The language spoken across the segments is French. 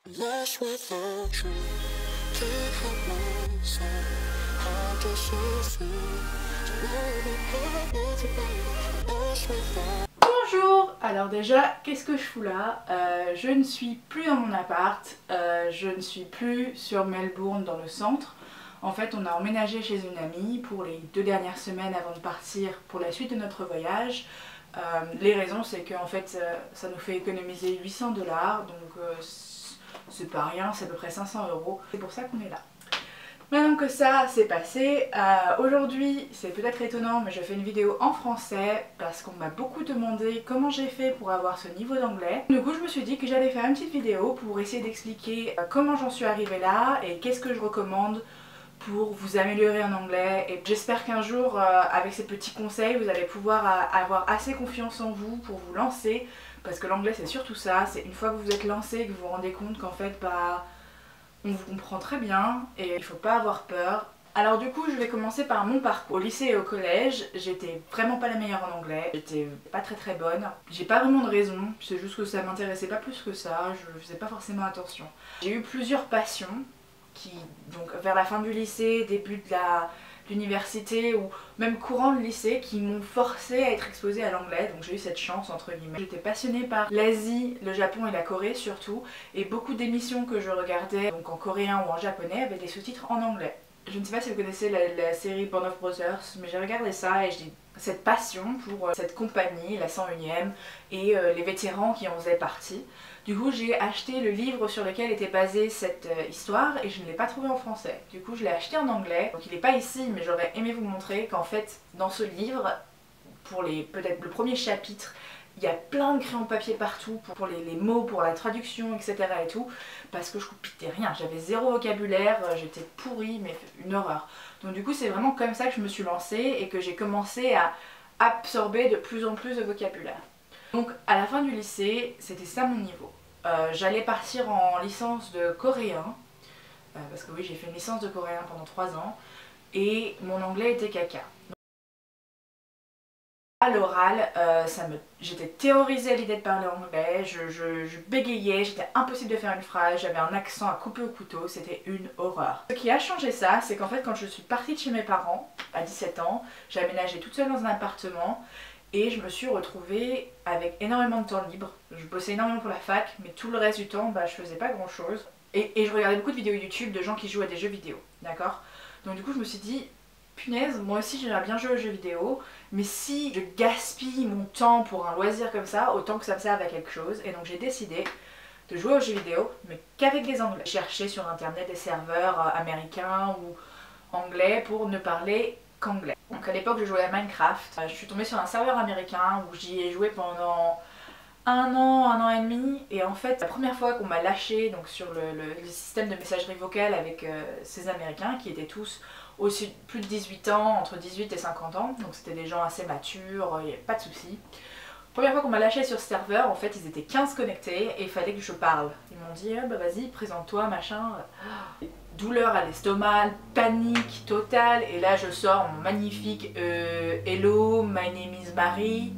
lost without you. Can't help myself. I'm just so free. Lost without. Bonjour. Alors déjà, qu'est-ce que je fous là? Je ne suis plus dans mon appart, je ne suis plus sur Melbourne dans le centre. En fait, on a emménagé chez une amie pour les 2 dernières semaines avant de partir pour la suite de notre voyage. Les raisons, c'est qu'en fait, ça nous fait économiser 800 $, donc c'est pas rien, c'est à peu près 500 €. C'est pour ça qu'on est là. Maintenant que ça c'est passé, aujourd'hui c'est peut-être étonnant mais je fais une vidéo en français parce qu'on m'a beaucoup demandé comment j'ai fait pour avoir ce niveau d'anglais. Du coup je me suis dit que j'allais faire une petite vidéo pour essayer d'expliquer comment j'en suis arrivée là et qu'est-ce que je recommande pour vous améliorer en anglais. Et j'espère qu'un jour avec ces petits conseils vous allez pouvoir avoir assez confiance en vous pour vous lancer, parce que l'anglais c'est surtout ça, c'est une fois que vous êtes lancé que vous vous rendez compte qu'en fait on vous comprend très bien et il faut pas avoir peur. Alors du coup je vais commencer par mon parcours. Au lycée et au collège, j'étais vraiment pas la meilleure en anglais, j'étais pas très bonne. J'ai pas vraiment de raison, c'est juste que ça m'intéressait pas plus que ça, je faisais pas forcément attention. J'ai eu plusieurs passions qui, donc vers la fin du lycée, début de l'université ou même courant de lycée, qui m'ont forcé à être exposée à l'anglais, donc j'ai eu cette chance entre guillemets. J'étais passionnée par l'Asie, le Japon et la Corée surtout, et beaucoup d'émissions que je regardais donc en coréen ou en japonais avaient des sous-titres en anglais. Je ne sais pas si vous connaissez la série Band of Brothers, mais j'ai regardé ça et j'ai cette passion pour cette compagnie, la 101e, et les vétérans qui en faisaient partie. Du coup j'ai acheté le livre sur lequel était basée cette histoire et je ne l'ai pas trouvé en français. Du coup je l'ai acheté en anglais, donc il n'est pas ici mais j'aurais aimé vous montrer qu'en fait dans ce livre, pour peut-être le premier chapitre, il y a plein de crayons papier partout pour les mots, pour la traduction, etc. et tout, parce que je copiais rien, j'avais zéro vocabulaire, j'étais pourrie, mais une horreur. Donc du coup c'est vraiment comme ça que je me suis lancée et que j'ai commencé à absorber de plus en plus de vocabulaire. Donc à la fin du lycée, c'était ça mon niveau. J'allais partir en licence de coréen, parce que oui j'ai fait une licence de coréen pendant 3 ans, et mon anglais était caca. À l'oral, j'étais terrorisée à l'idée de parler anglais, je bégayais, j'étais impossible de faire une phrase, j'avais un accent à couper au couteau, c'était une horreur. Ce qui a changé ça, c'est qu'en fait quand je suis partie de chez mes parents, à 17 ans, j'ai aménagé toute seule dans un appartement, et je me suis retrouvée avec énormément de temps libre. Je bossais énormément pour la fac, mais tout le reste du temps, je faisais pas grand chose. Et je regardais beaucoup de vidéos YouTube de gens qui jouent à des jeux vidéo, d'accord? Donc du coup je me suis dit, punaise, moi aussi j'aimerais bien jouer aux jeux vidéo, mais si je gaspille mon temps pour un loisir comme ça, autant que ça me serve à quelque chose. Et donc j'ai décidé de jouer aux jeux vidéo, mais qu'avec des anglais. J'ai cherché sur internet des serveurs américains ou anglais pour ne parler qu'anglais. Donc à l'époque je jouais à Minecraft, je suis tombée sur un serveur américain où j'y ai joué pendant 1 an et demi, et en fait la première fois qu'on m'a lâché donc sur le système de messagerie vocale avec ces américains qui étaient tous aussi plus de 18 ans, entre 18 et 50 ans, donc c'était des gens assez matures, il n'y avait pas de soucis. Première fois qu'on m'a lâché sur ce serveur, en fait ils étaient 15 connectés et il fallait que je parle. Ils m'ont dit ah, bah vas-y présente-toi machin. Douleur à l'estomac, panique totale, et là je sors mon magnifique hello, my name is Marie,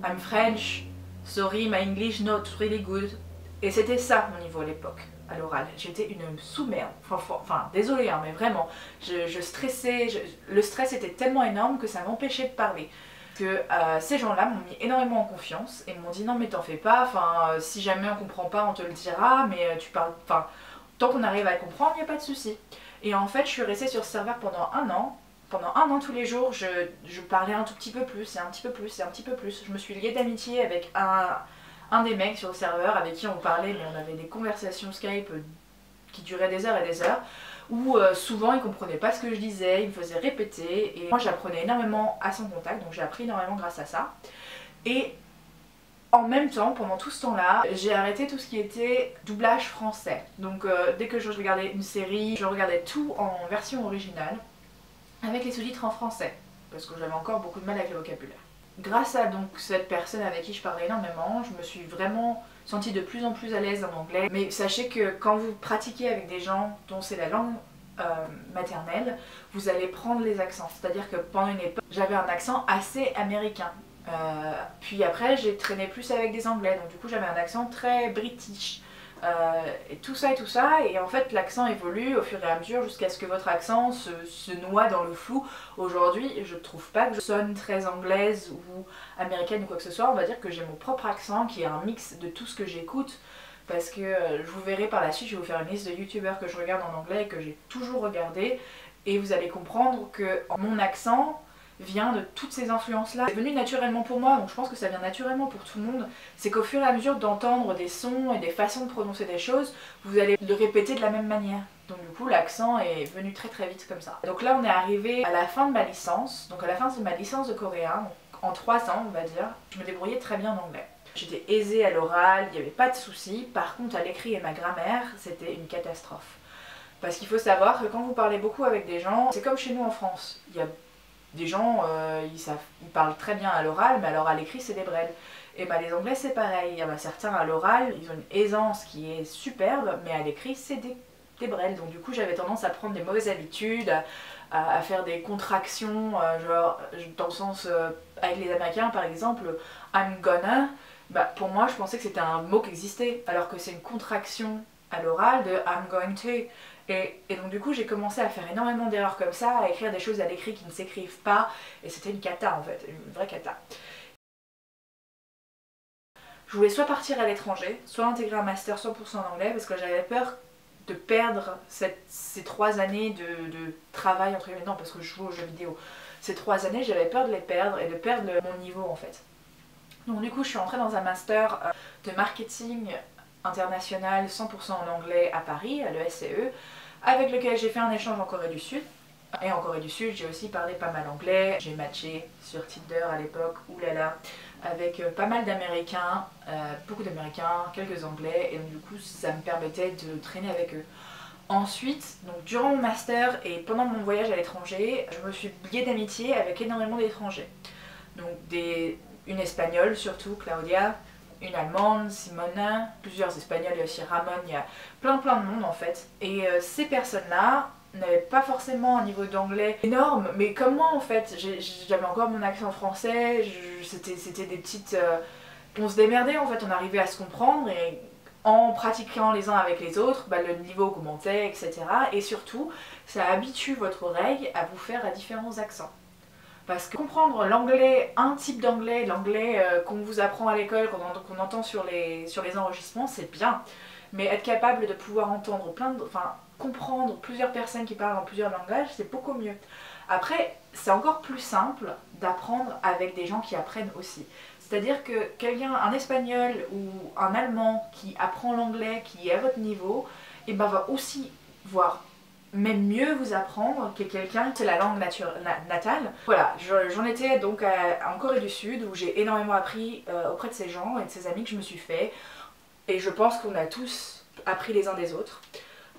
I'm French, sorry my English not really good. Et c'était ça mon niveau à l'époque, à l'oral. J'étais une sous-merde, enfin désolée hein, mais vraiment, je stressais, le stress était tellement énorme que ça m'empêchait de parler. Que ces gens-là m'ont mis énormément en confiance et m'ont dit non mais t'en fais pas, enfin si jamais on comprend pas on te le dira, mais tu parles, enfin tant qu'on arrive à comprendre, il n'y a pas de souci. Et en fait, je suis restée sur ce serveur pendant 1 an. Pendant 1 an, tous les jours, je parlais un tout petit peu plus, et un petit peu plus, et un petit peu plus. Je me suis liée d'amitié avec un des mecs sur le serveur avec qui on parlait, mais on avait des conversations Skype qui duraient des heures et des heures, où souvent il comprenait pas ce que je disais, il me faisait répéter, et moi j'apprenais énormément à son contact, donc j'ai appris énormément grâce à ça. Et en même temps, pendant tout ce temps-là, j'ai arrêté tout ce qui était doublage français. Donc dès que je regardais une série, je regardais tout en version originale, avec les sous-titres en français, parce que j'avais encore beaucoup de mal avec le vocabulaire. Grâce à donc cette personne avec qui je parlais énormément, je me suis vraiment sentie de plus en plus à l'aise en anglais. Mais sachez que quand vous pratiquez avec des gens dont c'est la langue maternelle, vous allez prendre les accents. C'est-à-dire que pendant une époque, j'avais un accent assez américain. Puis après j'ai traîné plus avec des anglais, donc du coup j'avais un accent très british. et tout ça, et en fait l'accent évolue au fur et à mesure jusqu'à ce que votre accent se noie dans le flou. Aujourd'hui, je trouve pas que je sonne très anglaise ou américaine ou quoi que ce soit, on va dire que j'ai mon propre accent qui est un mix de tout ce que j'écoute, parce que je vous verrai par la suite, je vais vous faire une liste de youtubeurs que je regarde en anglais et que j'ai toujours regardé, et vous allez comprendre que mon accent vient de toutes ces influences là. C'est venu naturellement pour moi, donc je pense que ça vient naturellement pour tout le monde. C'est qu'au fur et à mesure d'entendre des sons et des façons de prononcer des choses, vous allez le répéter de la même manière. Donc du coup l'accent est venu très très vite comme ça. Donc là on est arrivé à la fin de ma licence, donc à la fin de ma licence de coréen, donc en 3 ans on va dire, je me débrouillais très bien en anglais. J'étais aisée à l'oral, il n'y avait pas de soucis. Par contre à l'écrit et ma grammaire, c'était une catastrophe. Parce qu'il faut savoir que quand vous parlez beaucoup avec des gens, c'est comme chez nous en France. Il y a des gens, ils parlent très bien à l'oral, mais alors à l'écrit c'est des brels. Et bah les anglais c'est pareil, il y en a certains à l'oral, ils ont une aisance qui est superbe, mais à l'écrit c'est des brels. Donc du coup j'avais tendance à prendre des mauvaises habitudes, à faire des contractions, genre dans le sens, avec les Américains par exemple, I'm gonna, bah pour moi je pensais que c'était un mot qui existait, alors que c'est une contraction à l'oral de I'm going to. Et donc du coup j'ai commencé à faire énormément d'erreurs comme ça, à écrire des choses à l'écrit qui ne s'écrivent pas, et c'était une cata en fait, une vraie cata. Je voulais soit partir à l'étranger, soit intégrer un master 100% en anglais, parce que j'avais peur de perdre ces 3 années de travail entre guillemets, non parce que je joue aux jeux vidéo. Ces 3 années j'avais peur de les perdre et de perdre mon niveau en fait. Donc du coup je suis entrée dans un master de marketing international 100% en anglais à Paris, à l'ESCE, avec lequel j'ai fait un échange en Corée du Sud. Et en Corée du Sud, j'ai aussi parlé pas mal anglais. J'ai matché sur Tinder à l'époque, oulala, avec pas mal d'Américains, beaucoup d'Américains, quelques Anglais, et donc du coup ça me permettait de traîner avec eux. Ensuite, donc durant mon master et pendant mon voyage à l'étranger, je me suis liée d'amitié avec énormément d'étrangers. Donc une espagnole surtout, Claudia, une allemande, Simona, plusieurs espagnols, il y a aussi Ramon, il y a plein de monde en fait. Et ces personnes-là n'avaient pas forcément un niveau d'anglais énorme, mais comme moi en fait, j'avais encore mon accent français, c'était des petites... on se démerdait en fait, on arrivait à se comprendre, et en pratiquant les uns avec les autres, bah, le niveau augmentait, etc. Et surtout, ça habitue votre oreille à vous faire à différents accents. Parce que comprendre l'anglais, un type d'anglais, l'anglais qu'on vous apprend à l'école, qu'on entend sur les enregistrements, c'est bien. Mais être capable de pouvoir entendre comprendre plusieurs personnes qui parlent dans plusieurs langages, c'est beaucoup mieux. Après, c'est encore plus simple d'apprendre avec des gens qui apprennent aussi. C'est-à-dire que un espagnol ou un allemand qui apprend l'anglais, qui est à votre niveau, et ben va aussi voir même mieux vous apprendre que quelqu'un qui a la langue natale. Voilà, j'en étais donc en Corée du Sud où j'ai énormément appris auprès de ces gens et de ces amis que je me suis fait. Et je pense qu'on a tous appris les uns des autres.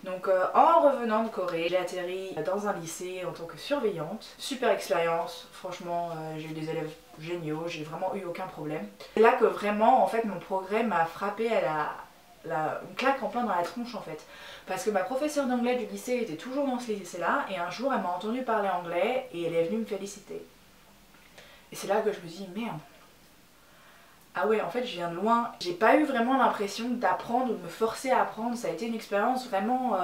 Donc en revenant de Corée, j'ai atterri dans un lycée en tant que surveillante. Super expérience, franchement j'ai eu des élèves géniaux, j'ai vraiment eu aucun problème. C'est là que vraiment en fait mon progrès m'a frappé à une claque en plein dans la tronche en fait. Parce que ma professeure d'anglais du lycée était toujours dans ce lycée-là, et un jour elle m'a entendu parler anglais et elle est venue me féliciter. Et c'est là que je me dis merde. Ah ouais, en fait je viens de loin. J'ai pas eu vraiment l'impression d'apprendre ou de me forcer à apprendre, ça a été une expérience vraiment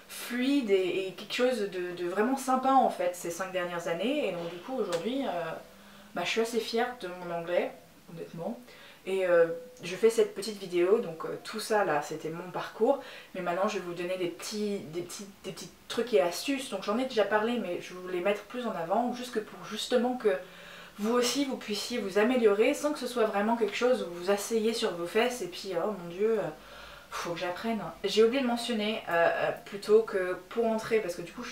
fluide et quelque chose de vraiment sympa en fait ces 5 dernières années. Et donc du coup aujourd'hui, je suis assez fière de mon anglais, honnêtement. Et je fais cette petite vidéo, donc tout ça là c'était mon parcours, mais maintenant je vais vous donner des petits trucs et astuces, donc j'en ai déjà parlé mais je vais vous les mettre plus en avant, pour justement que vous aussi vous puissiez vous améliorer sans que ce soit vraiment quelque chose où vous asseyez sur vos fesses et puis oh mon dieu, faut que j'apprenne. J'ai oublié de mentionner plutôt que pour entrer, parce que du coup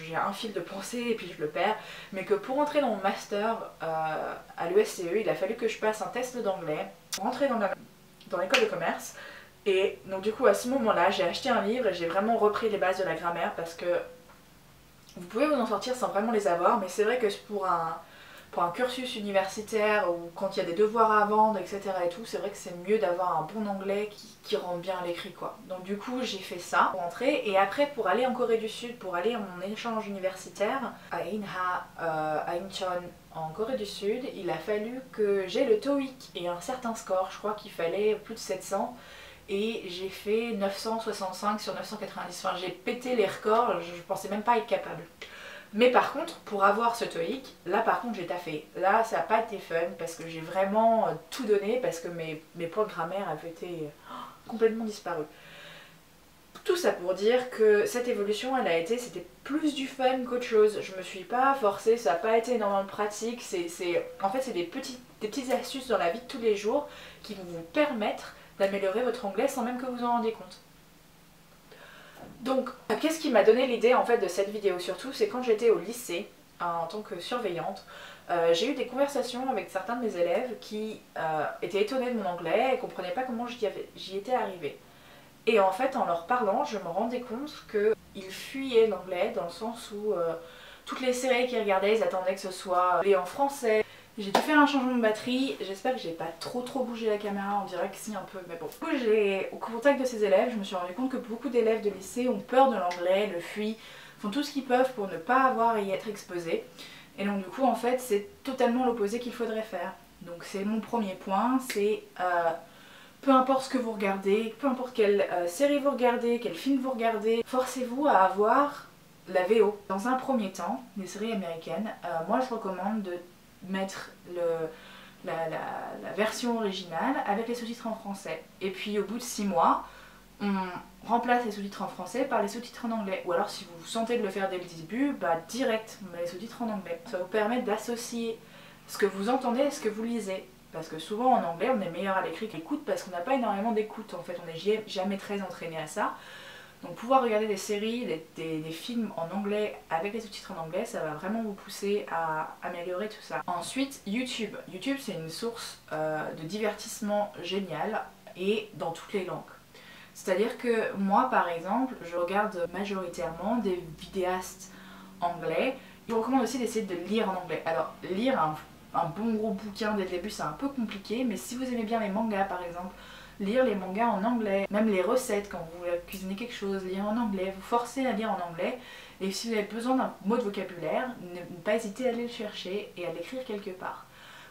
j'ai un fil de pensée et puis je le perds, mais que pour entrer dans mon master à l'ESCE, il a fallu que je passe un test d'anglais pour entrer dans l'école de commerce. Et donc du coup à ce moment-là j'ai acheté un livre et j'ai vraiment repris les bases de la grammaire, parce que vous pouvez vous en sortir sans vraiment les avoir, mais c'est vrai que pour un cursus universitaire ou quand il y a des devoirs à vendre, etc. et tout, c'est vrai que c'est mieux d'avoir un bon anglais qui rentre bien à l'écrit quoi. Donc du coup j'ai fait ça pour entrer, et après pour aller en Corée du Sud, pour aller en mon échange universitaire à Inha, à Incheon en Corée du Sud, il a fallu que j'ai le TOEIC et un certain score, je crois qu'il fallait plus de 700. et j'ai fait 965 sur 990. Enfin, j'ai pété les records, je pensais même pas être capable. Mais par contre, pour avoir ce TOEIC, là par contre j'ai taffé. Là ça n'a pas été fun parce que j'ai vraiment tout donné parce que mes points de grammaire avaient été complètement disparus. Tout ça pour dire que cette évolution c'était plus du fun qu'autre chose. Je me suis pas forcée, ça n'a pas été énormément de pratique. En fait c'est des petites astuces dans la vie de tous les jours qui vont vous permettre d'améliorer votre anglais sans même que vous en rendiez compte. Donc, qu'est-ce qui m'a donné l'idée en fait de cette vidéo surtout, c'est quand j'étais au lycée, en tant que surveillante, j'ai eu des conversations avec certains de mes élèves qui étaient étonnés de mon anglais et ne comprenaient pas comment j'y étais arrivée. Et en fait, en leur parlant, je me rendais compte qu'ils fuyaient l'anglais dans le sens où toutes les séries qu'ils regardaient, ils attendaient que ce soit en français. J'ai dû faire un changement de batterie, j'espère que j'ai pas trop bougé la caméra, on dirait que si un peu, mais bon. Du coup, au contact de ces élèves, je me suis rendu compte que beaucoup d'élèves de lycée ont peur de l'anglais, le fuient, font tout ce qu'ils peuvent pour ne pas avoir à y être exposés. Et donc du coup, en fait, c'est totalement l'opposé qu'il faudrait faire. Donc c'est mon premier point, c'est peu importe ce que vous regardez, peu importe quelle série vous regardez, quel film vous regardez, forcez-vous à avoir la VO. Dans un premier temps, les séries américaines, moi je recommande de mettre la version originale avec les sous-titres en français. Et puis au bout de 6 mois, on remplace les sous-titres en français par les sous-titres en anglais. Ou alors si vous sentez de le faire dès le début, direct, on met les sous-titres en anglais. Ça vous permet d'associer ce que vous entendez à ce que vous lisez. Parce que souvent en anglais, on est meilleur à l'écrit qu'à l'écoute parce qu'on n'a pas énormément d'écoute. En fait, on n'est jamais très entraîné à ça. Donc pouvoir regarder des séries, des films en anglais avec les sous-titres en anglais, ça va vraiment vous pousser à améliorer tout ça. Ensuite, YouTube. YouTube c'est une source de divertissement génial et dans toutes les langues. C'est-à-dire que moi par exemple, je regarde majoritairement des vidéastes anglais. Je vous recommande aussi d'essayer de lire en anglais. Alors lire un bon gros bouquin dès le début c'est un peu compliqué, mais si vous aimez bien les mangas par exemple, lire les mangas en anglais, même les recettes quand vous cuisinez quelque chose, lire en anglais, vous forcez à lire en anglais. Et si vous avez besoin d'un mot de vocabulaire, ne pas hésiter à aller le chercher et à l'écrire quelque part.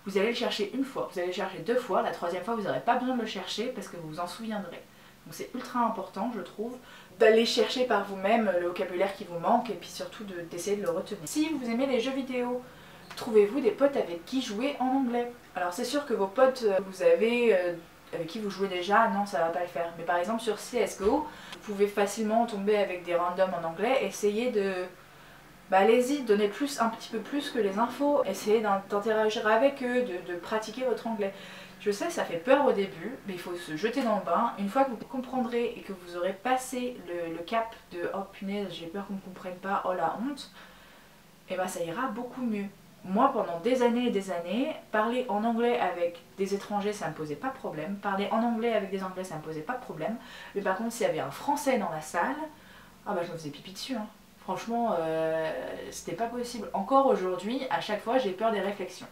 Vous allez le chercher une fois, vous allez le chercher 2 fois, la 3e fois vous n'aurez pas besoin de le chercher parce que vous vous en souviendrez. Donc c'est ultra important je trouve d'aller chercher par vous-même le vocabulaire qui vous manque et puis surtout d'essayer de le retenir. Si vous aimez les jeux vidéo, trouvez-vous des potes avec qui jouer en anglais. Alors c'est sûr que vos potes, vous avez avec qui vous jouez déjà, non ça va pas le faire. Mais par exemple sur CSGO, vous pouvez facilement tomber avec des randoms en anglais, essayez de... allez-y, donnez un petit peu plus que les infos, essayez d'interagir avec eux, de pratiquer votre anglais. Je sais ça fait peur au début, mais il faut se jeter dans le bain. Une fois que vous comprendrez et que vous aurez passé le cap de « oh punaise j'ai peur qu'on ne comprenne pas, oh la honte », et ça ira beaucoup mieux. Moi, pendant des années et des années, parler en anglais avec des étrangers, ça me posait pas de problème. Parler en anglais avec des anglais, ça me posait pas de problème. Mais par contre, s'il y avait un français dans la salle, je me faisais pipi dessus. Hein. Franchement, c'était pas possible. Encore aujourd'hui, à chaque fois, j'ai peur des réflexions.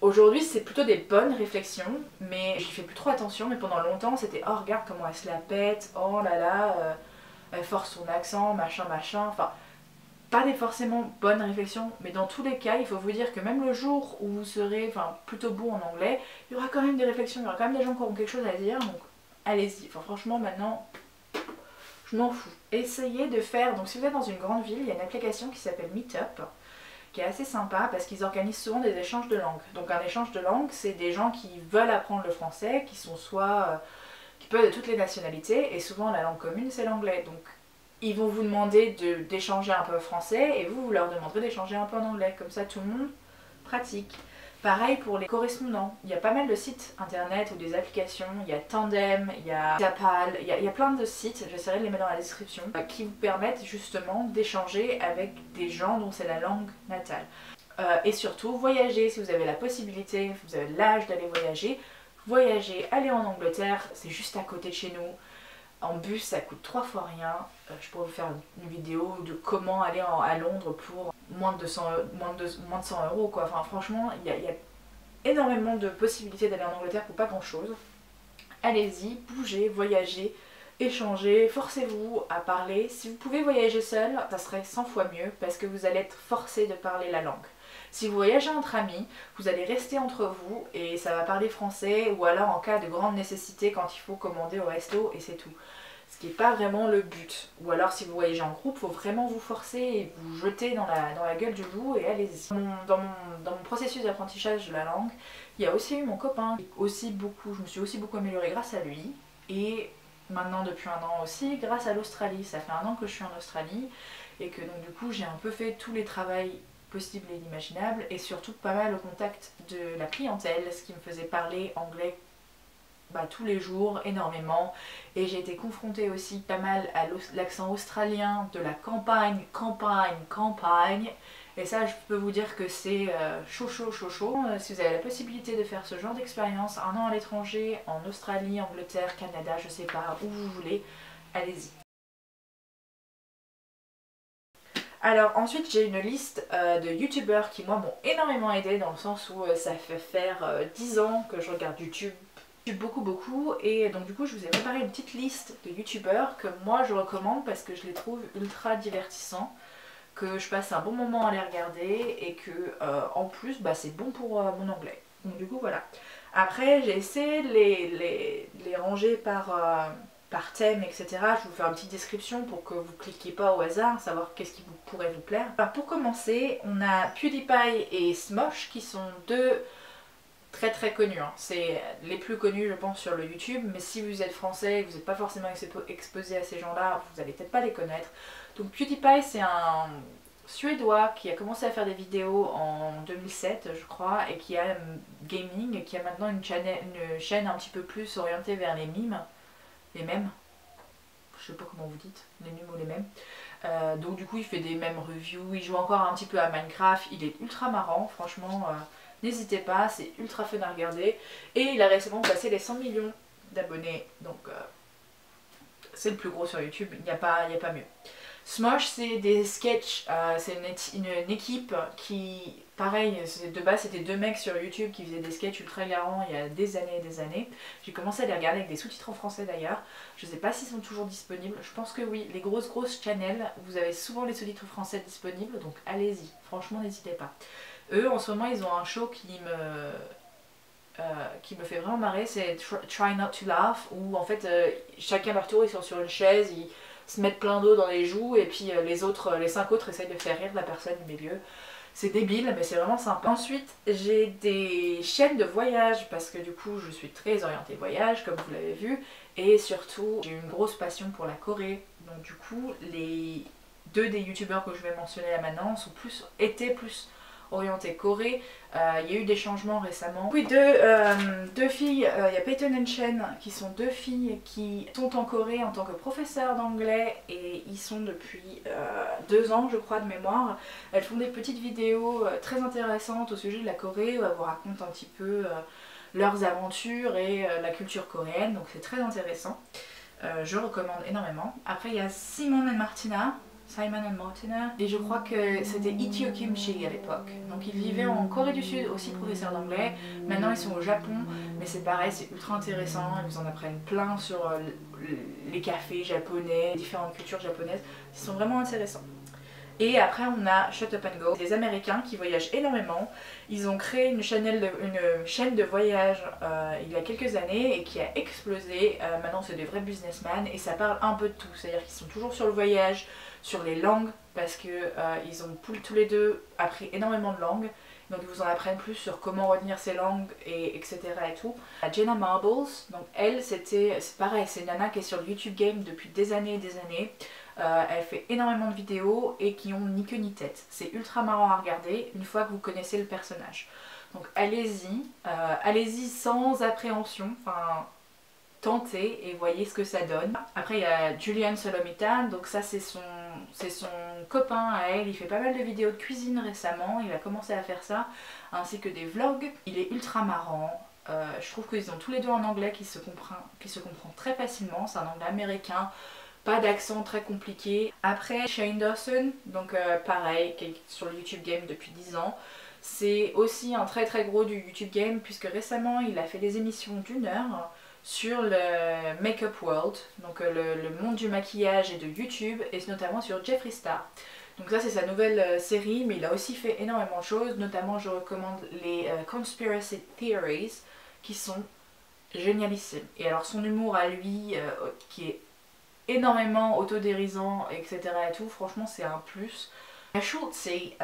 Aujourd'hui, c'est plutôt des bonnes réflexions, mais j'y fais plus trop attention. Mais pendant longtemps, c'était « oh, regarde comment elle se la pète, oh là là, elle force son accent, machin, machin ». Enfin, pas des forcément bonnes réflexions, mais dans tous les cas, il faut vous dire que même le jour où vous serez plutôt bon en anglais, il y aura quand même des réflexions, il y aura quand même des gens qui auront quelque chose à dire, donc allez-y. Enfin, franchement, maintenant, je m'en fous. Essayez de faire, donc si vous êtes dans une grande ville, il y a une application qui s'appelle Meetup, qui est assez sympa parce qu'ils organisent souvent des échanges de langue. Donc un échange de langue, c'est des gens qui veulent apprendre le français, qui sont qui peuvent être de toutes les nationalités, et souvent la langue commune c'est l'anglais. Donc ils vont vous demander d'échanger un peu français et vous leur demanderez d'échanger un peu en anglais. Comme ça tout le monde pratique. Pareil pour les correspondants. Il y a pas mal de sites internet ou des applications. Il y a Tandem, il y a Zapal, il y a plein de sites, j'essaierai de les mettre dans la description, qui vous permettent justement d'échanger avec des gens dont c'est la langue natale. Et surtout, voyager si vous avez la possibilité, si vous avez l'âge d'aller voyager. Voyager, aller en Angleterre, c'est juste à côté de chez nous. En bus, ça coûte 3 fois rien. Je pourrais vous faire une vidéo de comment aller à Londres pour moins de 100 €, quoi. Enfin, franchement, il y a énormément de possibilités d'aller en Angleterre pour pas grand chose. Allez-y, bougez, voyagez, échangez, forcez-vous à parler. Si vous pouvez voyager seul, ça serait 100 fois mieux parce que vous allez être forcé de parler la langue. Si vous voyagez entre amis, vous allez rester entre vous et ça va parler français, ou alors en cas de grande nécessité quand il faut commander au resto et c'est tout. Ce qui n'est pas vraiment le but. Ou alors si vous voyagez en groupe, il faut vraiment vous forcer et vous jeter dans la gueule du loup et allez-y. Dans mon processus d'apprentissage de la langue, il y a aussi eu mon copain, je me suis aussi beaucoup améliorée grâce à lui. Et maintenant depuis 1 an aussi, grâce à l'Australie. Ça fait 1 an que je suis en Australie et que donc du coup j'ai un peu fait tous les travails possibles et inimaginables et surtout pas mal au contact de la clientèle, ce qui me faisait parler anglais tous les jours, énormément. Et j'ai été confrontée aussi pas mal à l'accent australien de la campagne. Et ça, je peux vous dire que c'est chaud. Si vous avez la possibilité de faire ce genre d'expérience, 1 an à l'étranger, en Australie, Angleterre, Canada, je sais pas, où vous voulez, allez-y. Alors ensuite j'ai une liste de youtubeurs qui moi m'ont énormément aidé dans le sens où ça fait faire 10 ans que je regarde YouTube beaucoup et donc du coup je vous ai préparé une petite liste de youtubeurs que moi je recommande parce que je les trouve ultra divertissants, que je passe un bon moment à les regarder et que en plus c'est bon pour mon anglais. Donc du coup voilà. Après j'ai essayé de les ranger par thème, etc. Je vais vous faire une petite description pour que vous cliquiez pas au hasard, savoir qu'est-ce qui pourrait vous plaire. Alors pour commencer, on a PewDiePie et Smosh qui sont deux très connus. C'est les plus connus je pense sur le YouTube, mais si vous êtes français et que vous n'êtes pas forcément exposé à ces gens-là, vous n'allez peut-être pas les connaître. Donc PewDiePie c'est un Suédois qui a commencé à faire des vidéos en 2007 je crois et qui a gaming et qui a maintenant une chaîne un petit peu plus orientée vers les mimes. Les mêmes, je sais pas comment vous dites, les mimes ou les mêmes. Donc du coup il fait des mêmes reviews, il joue encore un petit peu à Minecraft, il est ultra marrant, franchement n'hésitez pas, c'est ultra fun à regarder. Et il a récemment passé les 100 millions d'abonnés, donc c'est le plus gros sur YouTube, il n'y a pas mieux. Smosh c'est des sketchs, c'est une équipe qui, pareil, de base c'était 2 mecs sur YouTube qui faisaient des sketchs ultra hilarants il y a des années et des années. J'ai commencé à les regarder avec des sous-titres en français d'ailleurs. Je sais pas s'ils sont toujours disponibles, je pense que oui. Les grosses channels, vous avez souvent les sous-titres français disponibles, donc allez-y, franchement n'hésitez pas. Eux en ce moment ils ont un show qui me fait vraiment marrer, c'est Try Not To Laugh, où en fait chacun leur tour ils sont sur une chaise, ils se mettent plein d'eau dans les joues et puis les 5 autres essayent de faire rire la personne du milieu. C'est débile mais c'est vraiment sympa. Ensuite j'ai des chaînes de voyage parce que du coup je suis très orientée voyage comme vous l'avez vu, et surtout j'ai une grosse passion pour la Corée. Donc du coup les 2 des youtubeurs que je vais mentionner là maintenant étaient plus orienté Corée. Il y a eu des changements récemment. Oui, deux filles, il y a Peyton and Chen qui sont 2 filles qui sont en Corée en tant que professeurs d'anglais et ils sont depuis 2 ans je crois de mémoire. Elles font des petites vidéos très intéressantes au sujet de la Corée où elles vous racontent un petit peu leurs aventures et la culture coréenne, donc c'est très intéressant. Je recommande énormément. Après il y a Simon and Martina, et je crois que c'était Itio Kimchi à l'époque. Donc ils vivaient en Corée du Sud, aussi professeurs d'anglais. Maintenant ils sont au Japon, mais c'est pareil, c'est ultra intéressant. Ils vous en apprennent plein sur les cafés japonais, différentes cultures japonaises. Ils sont vraiment intéressants. Et après on a Shut Up and Go, des Américains qui voyagent énormément. Ils ont créé une chaîne de voyage il y a quelques années et qui a explosé. Maintenant c'est des vrais businessmen et ça parle un peu de tout. C'est-à-dire qu'ils sont toujours sur le voyage, sur les langues, parce que ils ont tous les 2 appris énormément de langues. Donc ils vous en apprennent plus sur comment retenir ces langues et etc. et tout. Jenna Marbles, donc elle c'est pareil, c'est une nana qui est sur le YouTube Game depuis des années et des années. Elle fait énormément de vidéos et qui ont ni queue ni tête. C'est ultra marrant à regarder une fois que vous connaissez le personnage. Donc allez-y, allez-y sans appréhension, enfin tentez et voyez ce que ça donne. Après il y a Julian Solomitan, donc ça c'est son copain à elle, il fait pas mal de vidéos de cuisine récemment, il a commencé à faire ça, ainsi que des vlogs. Il est ultra marrant. Je trouve qu'ils ont tous les 2 un anglais qui se comprend très facilement, c'est un anglais américain. Pas d'accent très compliqué. Après Shane Dawson, donc pareil, qui est sur le YouTube Game depuis 10 ans. C'est aussi un très gros du YouTube Game puisque récemment il a fait des émissions d'1 heure sur le Makeup World, donc le monde du maquillage et de YouTube, et notamment sur Jeffree Star. Donc ça c'est sa nouvelle série, mais il a aussi fait énormément de choses, notamment je recommande les Conspiracy Theories qui sont génialissimes. Et alors son humour à lui qui est énormément autodérisant, etc. et tout, franchement c'est un plus. Schultzy,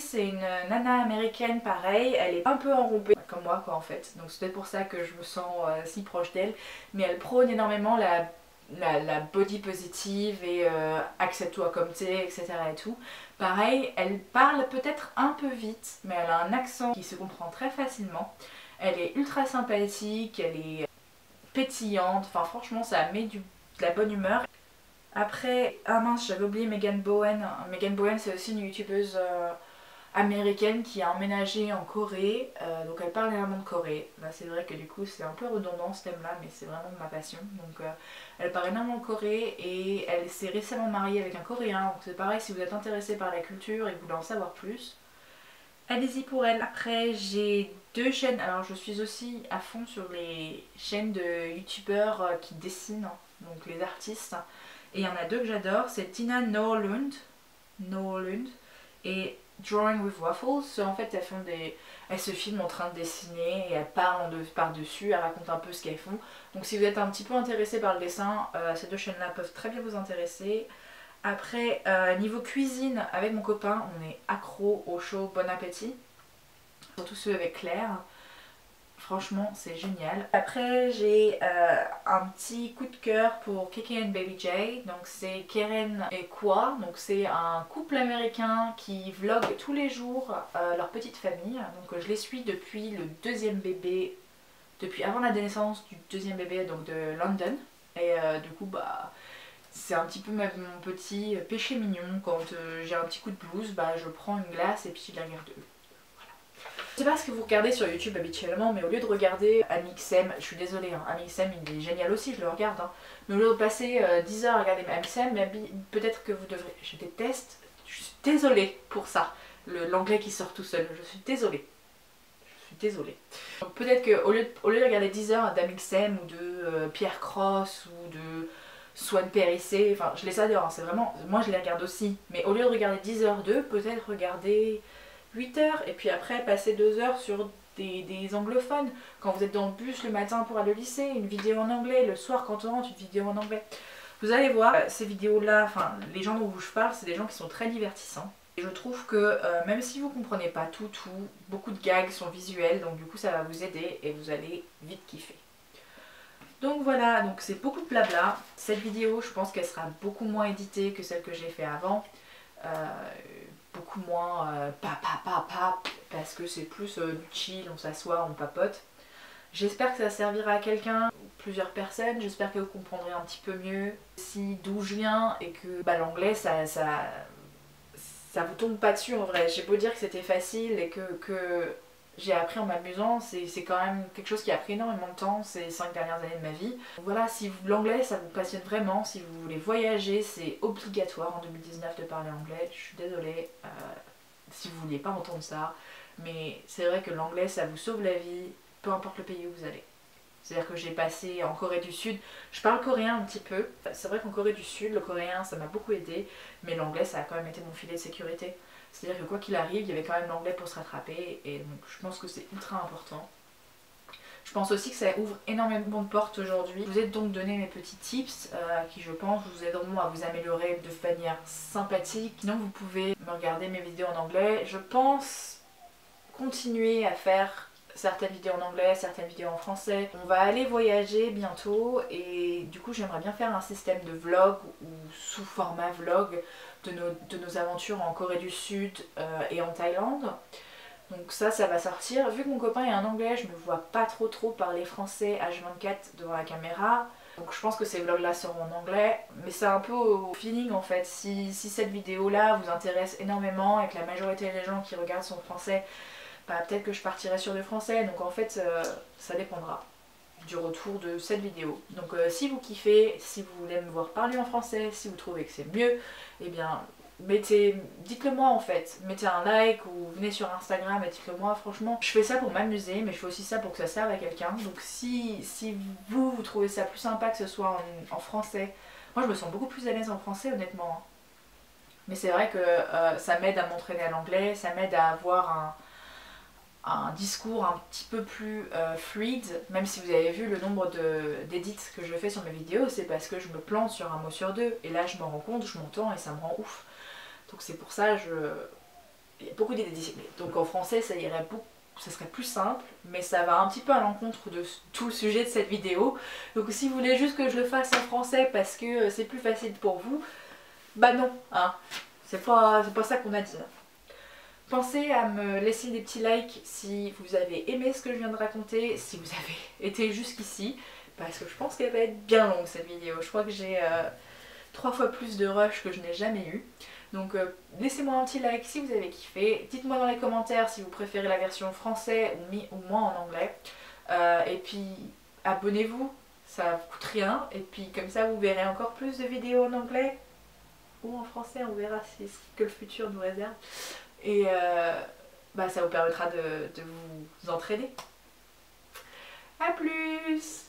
c'est une nana américaine pareil, elle est un peu enroupée comme moi quoi en fait, donc c'est peut-être pour ça que je me sens si proche d'elle, mais elle prône énormément la body positive et accepte-toi comme t'es, etc. et tout. Pareil, elle parle peut-être un peu vite, mais elle a un accent qui se comprend très facilement, elle est ultra sympathique, elle est pétillante, enfin franchement ça met de la bonne humeur. Après, ah mince, j'avais oublié Megan Bowen. Megan Bowen, c'est aussi une youtubeuse américaine qui a emménagé en Corée. Donc elle parle énormément de Corée. Là, c'est vrai que du coup, c'est un peu redondant ce thème-là, mais c'est vraiment ma passion. Donc elle parle énormément de Corée et elle s'est récemment mariée avec un Coréen. Donc c'est pareil, si vous êtes intéressé par la culture et que vous voulez en savoir plus, allez-y pour elle. Après, j'ai 2 chaînes. Alors, je suis aussi à fond sur les chaînes de youtubeurs qui dessinent, donc les artistes. Et il y en a 2 que j'adore, c'est Tina Noorlund et Drawing with Waffles. En fait, elles se filment en train de dessiner et elles parlent par-dessus, elles racontent un peu ce qu'elles font. Donc si vous êtes un petit peu intéressé par le dessin, ces 2 chaînes-là peuvent très bien vous intéresser. Après, niveau cuisine, avec mon copain, on est accro au show Bon Appétit. Surtout ceux avec Claire. Franchement, c'est génial. Après, j'ai un petit coup de cœur pour Kiki and Baby J. Donc, c'est Keren et Kwa. Donc, c'est un couple américain qui vlog tous les jours leur petite famille. Donc, je les suis depuis le 2e bébé, depuis avant la naissance du 2e bébé, donc de London. Et du coup, bah, c'est un petit peu mon petit péché mignon. Quand j'ai un petit coup de blues, bah, je prends une glace et puis je la regarde. Je sais pas ce que vous regardez sur YouTube habituellement, mais au lieu de regarder Amixem, je suis désolée, hein, Amixem il est génial aussi, je le regarde, hein, mais au lieu de passer 10 heures à regarder Amixem, peut-être que vous devrez, je déteste, je suis désolée pour ça, l'anglais qui sort tout seul, je suis désolée. Donc peut-être qu'au lieu de regarder 10 heures d'Amixem ou de Pierre Cross ou de Swan Périssé, enfin je les adore, hein, c'est vraiment, moi je les regarde aussi, mais au lieu de regarder 10 heures d'eux, peut-être regarder 8 heures et puis après passer 2 heures sur des anglophones. Quand vous êtes dans le bus le matin pour aller au lycée, une vidéo en anglais, le soir quand on rentre, une vidéo en anglais. Vous allez voir, ces vidéos-là, enfin les gens dont je parle, c'est des gens qui sont très divertissants. Et je trouve que même si vous comprenez pas tout, beaucoup de gags sont visuels, donc du coup ça va vous aider et vous allez vite kiffer. Donc voilà, donc c'est beaucoup de blabla. Cette vidéo, je pense qu'elle sera beaucoup moins éditée que celle que j'ai fait avant. Beaucoup moins parce que c'est plus du chill, on s'assoit, on papote. J'espère que ça servira à quelqu'un, plusieurs personnes, j'espère que vous comprendrez un petit peu mieux d'où je viens et que bah, l'anglais ça vous tombe pas dessus en vrai. J'ai beau dire que c'était facile et que j'ai appris en m'amusant, c'est quand même quelque chose qui a pris énormément de temps ces 5 dernières années de ma vie. Donc voilà, si l'anglais ça vous passionne vraiment, si vous voulez voyager, c'est obligatoire en 2019 de parler anglais. Je suis désolée si vous vouliez pas entendre ça, mais c'est vrai que l'anglais ça vous sauve la vie, peu importe le pays où vous allez. C'est-à-dire que j'ai passé en Corée du Sud, je parle coréen un petit peu, c'est vrai qu'en Corée du Sud, le coréen ça m'a beaucoup aidé, mais l'anglais ça a quand même été mon filet de sécurité. C'est-à-dire que quoi qu'il arrive, il y avait quand même l'anglais pour se rattraper et donc je pense que c'est ultra important. Je pense aussi que ça ouvre énormément de portes aujourd'hui. Je vous ai donc donné mes petits tips qui je pense vous aideront à vous améliorer de manière sympathique. Sinon vous pouvez me regarder mes vidéos en anglais. Je pense continuer à faire certaines vidéos en anglais, certaines vidéos en français. On va aller voyager bientôt et du coup j'aimerais bien faire un système de vlog ou sous format vlog de nos aventures en Corée du Sud et en Thaïlande. Donc ça va sortir. Vu que mon copain est en anglais, je me vois pas trop parler français H24 devant la caméra. Donc je pense que ces vlogs là seront en anglais. Mais c'est un peu au feeling en fait. Si cette vidéo là vous intéresse énormément et que la majorité des gens qui regardent sont français, bah peut-être que je partirai sur du français. Donc en fait ça dépendra du retour de cette vidéo. Donc si vous kiffez, si vous voulez me voir parler en français, si vous trouvez que c'est mieux, eh bien dites-le moi en fait, mettez un like ou venez sur Instagram et dites-le moi. Franchement je fais ça pour m'amuser mais je fais aussi ça pour que ça serve à quelqu'un. Donc si vous trouvez ça plus sympa que ce soit en français, moi je me sens beaucoup plus à l'aise en français honnêtement. Mais c'est vrai que ça m'aide à m'entraîner à l'anglais, ça m'aide à avoir un discours un petit peu plus fluide. Même si vous avez vu le nombre d'édits que je fais sur mes vidéos, c'est parce que je me plante sur un mot sur deux. Et là je m'en rends compte, je m'entends et ça me rend ouf. Donc c'est pour ça, il y a beaucoup d'idées. Donc en français ça irait beaucoup. Ça serait plus simple, mais ça va un petit peu à l'encontre de tout le sujet de cette vidéo. Donc si vous voulez juste que je le fasse en français parce que c'est plus facile pour vous, bah non, hein. C'est pas ça qu'on a dit. Pensez à me laisser des petits likes si vous avez aimé ce que je viens de raconter, si vous avez été jusqu'ici, parce que je pense qu'elle va être bien longue cette vidéo. Je crois que j'ai 3 fois plus de rush que je n'ai jamais eu. Donc laissez-moi un petit like si vous avez kiffé. Dites-moi dans les commentaires si vous préférez la version français ou moi en anglais. Et puis abonnez-vous, ça coûte rien. Et puis comme ça vous verrez encore plus de vidéos en anglais ou en français, on verra ce que le futur nous réserve. Et ça vous permettra de vous entraîner. A plus!